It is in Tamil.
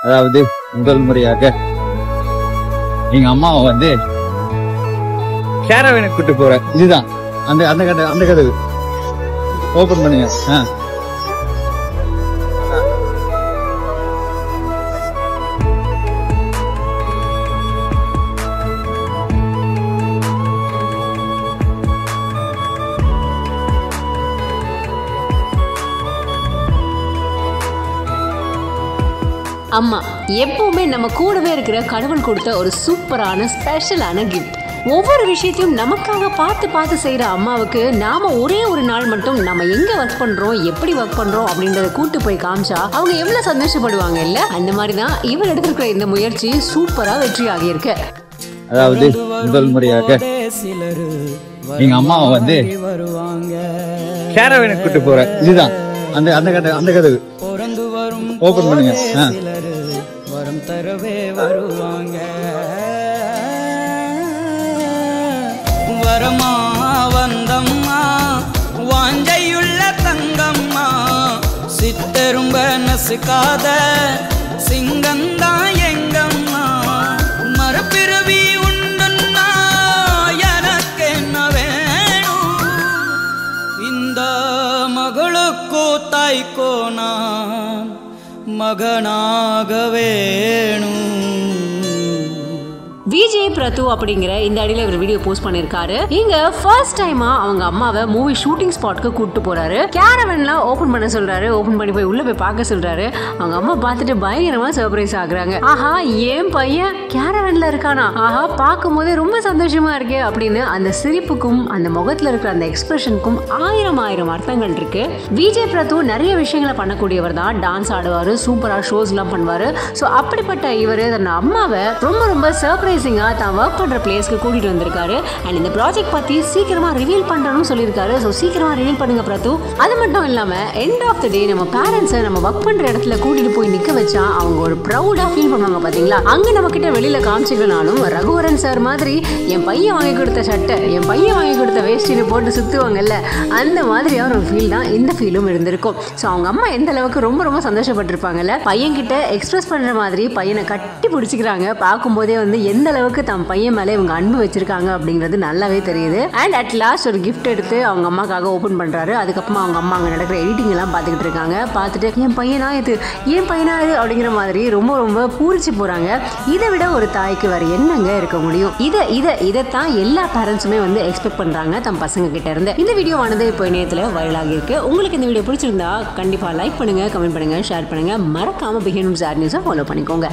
அதாவது முதல் முறையாக எங்க அம்மாவை வந்து கேரவேனுக்கு கூட்டு போறேன். இதுதான் அந்த அந்த கதவு ஓபன் பண்ணுங்க. அம்மா எப்பவுமே நம்ம கூடவே இருக்கிற கடவுள் கொடுத்த ஒரு சூப்பரான ஸ்பெஷலான கிஃப்ட். ஒவ்வொரு விஷயத்தையும் நமக்காக பார்த்து பார்த்து செய்கிற அம்மாவுக்கு நாம் ஒரே ஒரு நாள் மட்டும் நம்ம எங்கே ஒர்க் பண்ணுறோம், எப்படி ஒர்க் பண்ணுறோம் அப்படின்றத கூட்டு போய் காமிச்சா அவங்க எவ்வளோ சந்தோஷப்படுவாங்க இல்லை? அந்த மாதிரி தான் இவர் எடுத்திருக்கிற இந்த முயற்சி சூப்பராக வெற்றி ஆகியிருக்கு. அதாவது முதல் முறையாக எங்க அம்மாவை வந்து கேரவேனுக்கு கூட்டு போறேன். இதுதான் அந்த கதவு ஓபன் பண்ணுங்க. வரம் தரவே வருவாங்க. வரமா வந்தம்மா வாஞ்சையுள்ள தங்கம்மா, சித்தரும்ப நசுக்காத சிங்கந்தா எங்கம்மா, மறுபிறவி உண்டுன்னா எனக்கு என்ன வேணும், இந்த மகளுக்கோ தாய்க்கோ நான் மகனாக வேணும். விஜய் பிரது அப்படிங்கிற இந்த அடியில் இவர் வீடியோ போஸ்ட் பண்ணிருக்காரு. இங்க ஃபர்ஸ்ட் டைமா அவங்க அம்மாவை மூவி ஷூட்டிங் ஸ்பாட்க்கு கூப்பிட்டு போறாரு. கேரவன்லாம் ஓபன் பண்ண சொல்றாரு. ஓபன் பண்ணி போய் உள்ள போய் பார்க்க சொல்றாரு. அவங்க அம்மா பார்த்துட்டு பயங்கரமா சர்ப்ரைஸ் ஆகுறாங்க. ஆஹா, ஏன் பையன் கேரவன்ல இருக்கானா, ஆஹா பார்க்கும் போதே ரொம்ப சந்தோஷமா இருக்கு அப்படின்னு அந்த சிரிப்புக்கும் அந்த முகத்துல இருக்கிற அந்த எக்ஸ்பிரஷனுக்கும் ஆயிரம் அர்த்தங்கள் இருக்கு. விஜய் பிரது நிறைய விஷயங்களை பண்ணக்கூடியவர் தான். டான்ஸ் ஆடுவாரு, சூப்பரா ஷோஸ் எல்லாம் பண்ணுவாரு. ஸோ அப்படிப்பட்ட இவர் தன் அம்மாவை ரொம்ப சர்ப்ரைஸ் தான் ஒர்க் பண்ற பிளேஸ்க்கு கூட்டிட்டு வந்திருக்காரு. அண்ட் இந்த ப்ராஜெக்ட் பத்தி சீக்கிரமா ரிவீல் பண்ணணும்னு சொல்லியிருக்காரு. ஸோ சீக்கிரமா ரிவீல் பண்ணுங்க பிரது. அது மட்டும் இல்லாம எண்ட் ஆஃப் த டே நம்ம பேரண்ட்ஸை நம்ம ஒர்க் பண்ற இடத்துல கூட்டிட்டு போய் நிக்க வச்சா அவங்க ஒரு ப்ரௌடா ஃபீல் பண்ணுவாங்க பாத்தீங்களா. அங்க நம்ம கிட்ட வெளியில காமிச்சிக்கனாலும் ரகுவரன் சார் மாதிரி என் பையன் வாங்கி கொடுத்த சட்டை, என் பையன் வாங்கி கொடுத்த வேஷ்டின்னு போட்டு சுத்துவாங்கல்ல, அந்த மாதிரியான ஒரு ஃபீல் தான் இந்த ஃபீலும் இருந்திருக்கும். ஸோ அவங்க அம்மா எந்த அளவுக்கு ரொம்ப சந்தோஷப்பட்டிருப்பாங்கல்ல. பையன் கிட்ட எக்ஸ்பிரஸ் பண்ற மாதிரி பையனை கட்டி பிடிச்சிக்கிறாங்க. பார்க்கும்போதே வந்து எந்த அளவுக்கு தம் பையன் மேலே இவங்க அன்பு வச்சிருக்காங்க அப்படிங்கிறது நல்லாவே தெரியுது. அண்ட் அட் லாஸ்ட் ஒரு கிஃப்ட் எடுத்து அவங்க அம்மாக்காக ஓப்பன் பண்றாரு. அதுக்கப்புறமா அவங்க அம்மா அங்கே நடக்கிற எடிட்டிங் எல்லாம் பார்த்துக்கிட்டு இருக்காங்க. பார்த்துட்டு என் பையனா இது அப்படிங்கிற மாதிரி ரொம்ப பூரிச்சு போறாங்க. இதை விட ஒரு தாய்க்கு வேற என்னங்க இருக்க முடியும்? இதைத்தான் எல்லா பேரண்ட்ஸுமே வந்து எக்ஸ்பெக்ட் பண்றாங்க தம் பசங்க கிட்ட இருந்து. இந்த வீடியோ ஆனது இப்போ இணையத்தில் வைரலாகி இருக்கு. உங்களுக்கு இந்த வீடியோ பிடிச்சிருந்தா கண்டிப்பா லைக் பண்ணுங்க, கமெண்ட் பண்ணுங்க, ஷேர் பண்ணுங்க. மறக்காம பிஹைண்ட் நியூஸை ஃபாலோ பண்ணிக்கோங்க.